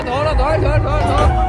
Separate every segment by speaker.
Speaker 1: થોડો ધોળ ધોળ ધોળ ધોળ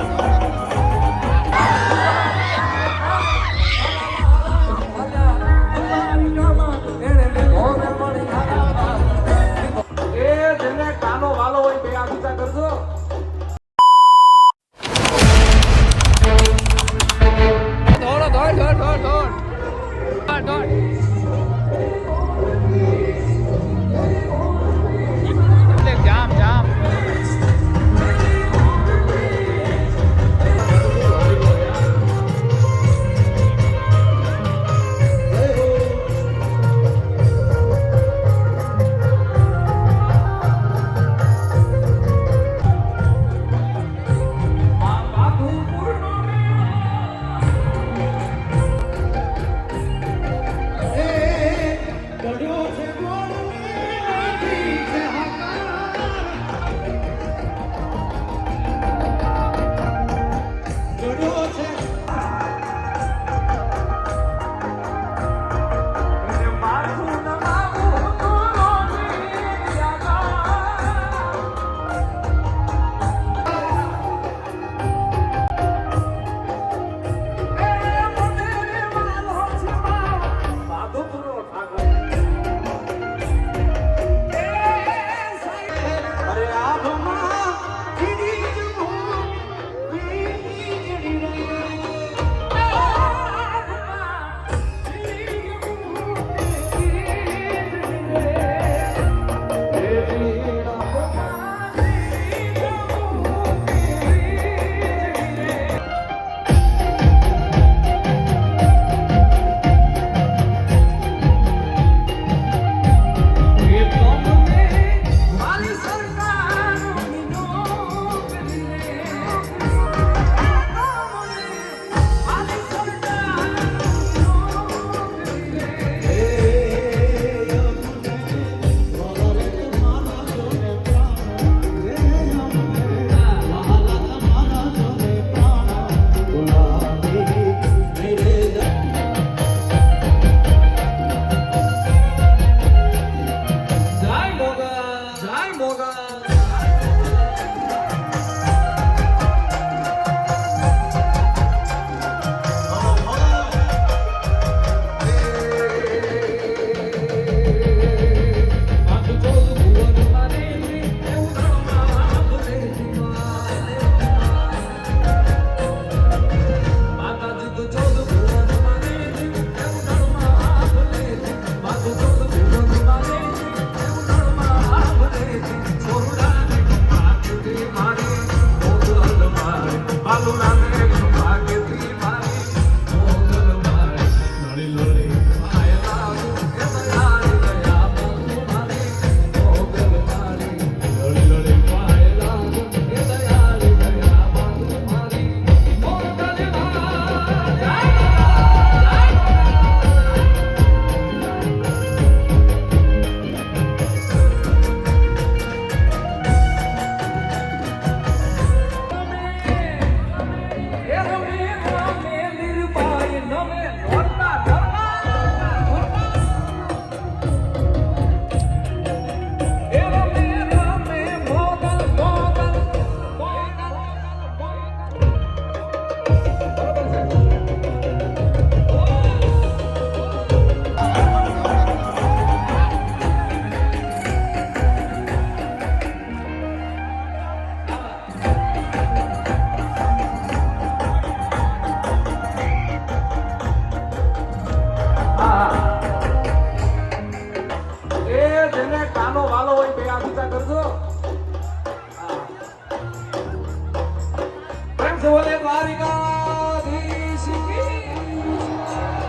Speaker 2: બોલે દ્વારિકાધીશ કી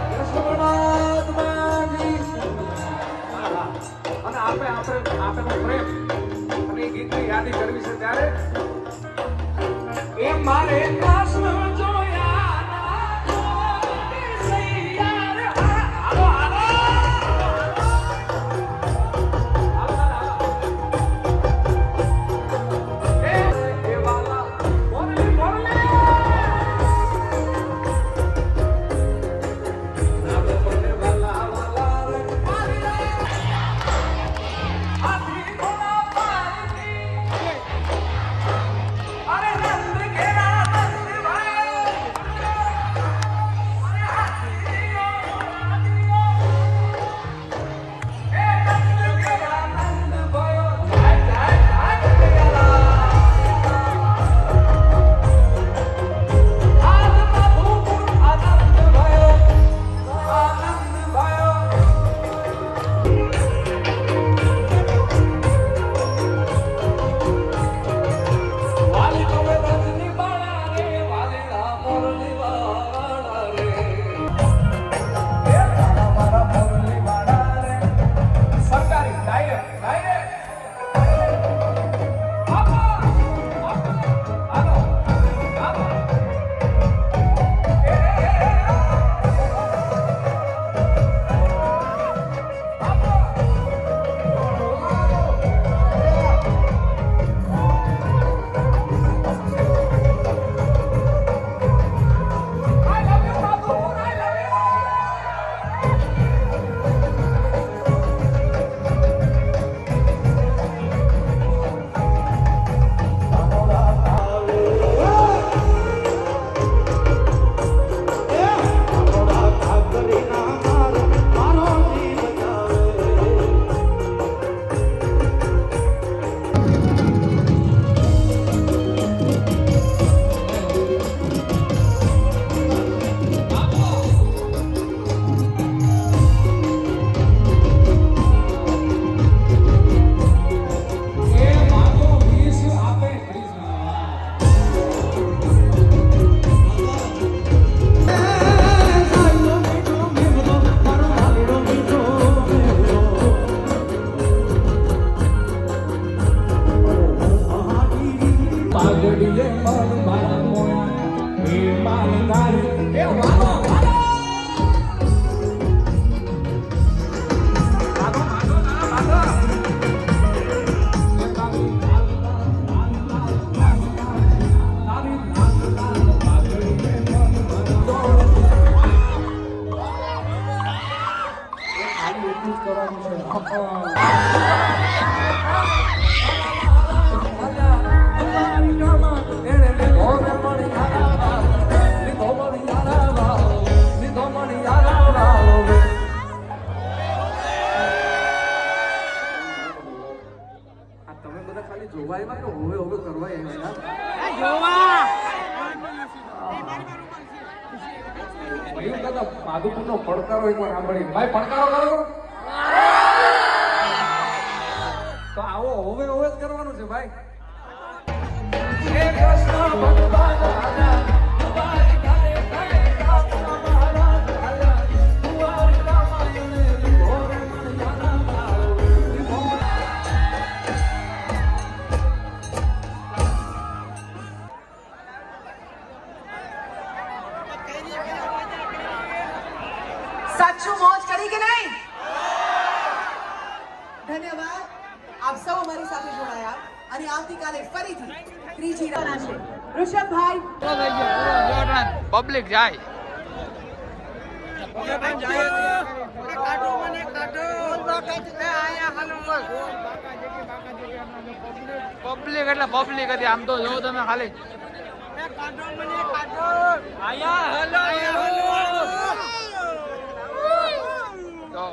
Speaker 2: કૃષ્ણ પરમાત્માની અને આપણે પ્રેમ અને ગીતની યાદી કરવી છે ત્યારે એ મારે કૃષ્ણ તમે બધા ખાલી જોવા આવ્યા કે હવે હવે કરવા આવ્યા ભાઈ દાદા માધુપુરનો પડકારો એકવાર સાંભળી ભાઈ પડકારો કરો તો આવો હવે હવે જ કરવાનું છે ભાઈ હે કૃષ્ણ ભગવાન રાજા તમારી ગાલે ગાલે કૃષ્ણ મહારાજ રાજા તુવારી રામાયણ વિભોરે મન જાના ભાવ વિભોરે
Speaker 1: સાચું મોજ કરી કે નહીં? ધન્યવાદ. આપ સૌ અમારી સાથે જોડાયા અને આવતીકાલે ફરીથી ત્રીજી રાત છે. ઋષભભાઈ
Speaker 3: પબ્લિક જાય પબ્લિક એટલે પબ્લિક હતી આમ તો જોઉં તમે ખાલી તો